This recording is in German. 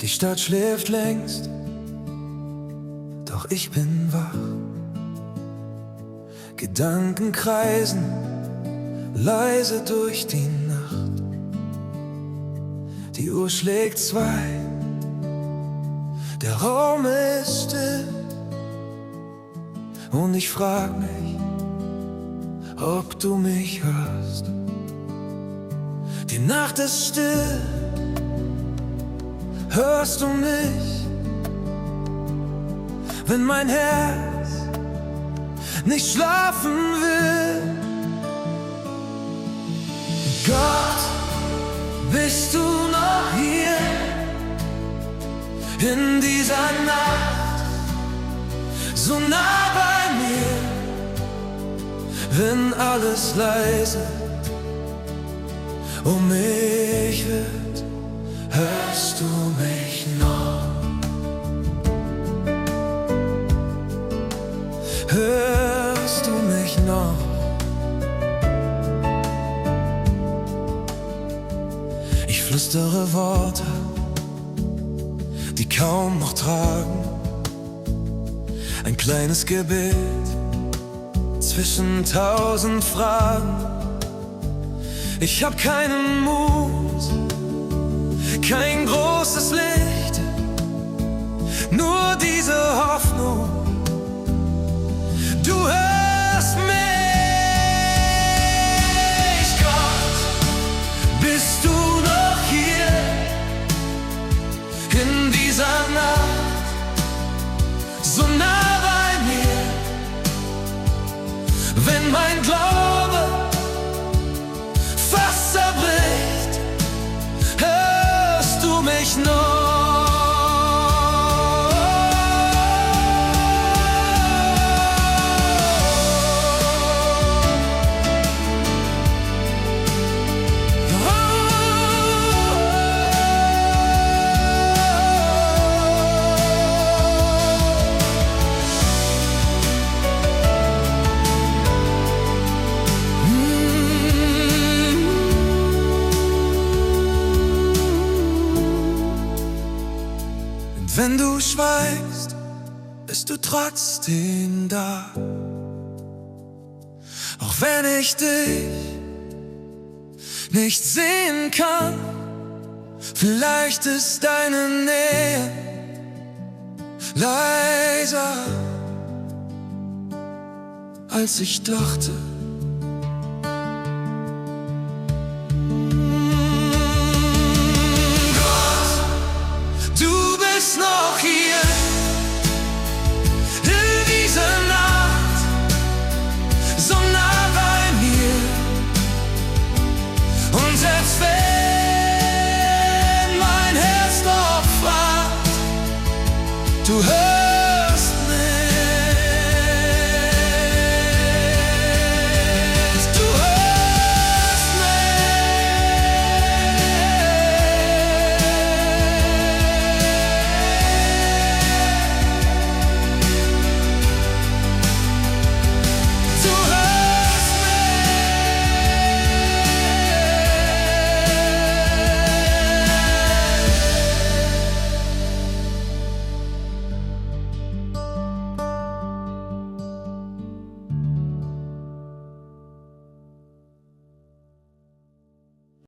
Die Stadt schläft längst, doch ich bin wach. Gedanken kreisen leise durch die Nacht. Die Uhr schlägt 2, der Raum ist still. Und ich frag mich, ob du mich hörst. Die Nacht ist still, hörst du mich? Wenn mein Herz nicht schlafen will. Gott, bist du noch hier in dieser Nacht, so nah bei mir, wenn alles leise um mich wird, hörst du mich noch? Hörst du mich noch? Ich flüstere Worte, die kaum noch tragen. Ein kleines Gebet zwischen 1000 Fragen. Ich hab keinen Mut, kein großes Licht, nur diese Hoffnung. Du hörst mich, Gott, bist du noch hier in dieser Nacht, so nah bei mir, wenn mein Glaube fast zerbricht, hörst du mich noch? Wenn du schweigst, bist du trotzdem da. Auch wenn ich dich nicht sehen kann, vielleicht ist deine Nähe leiser, als ich dachte. Noch hier in dieser Nacht, so nah bei mir. Und selbst wenn mein Herz noch fragt, du hörst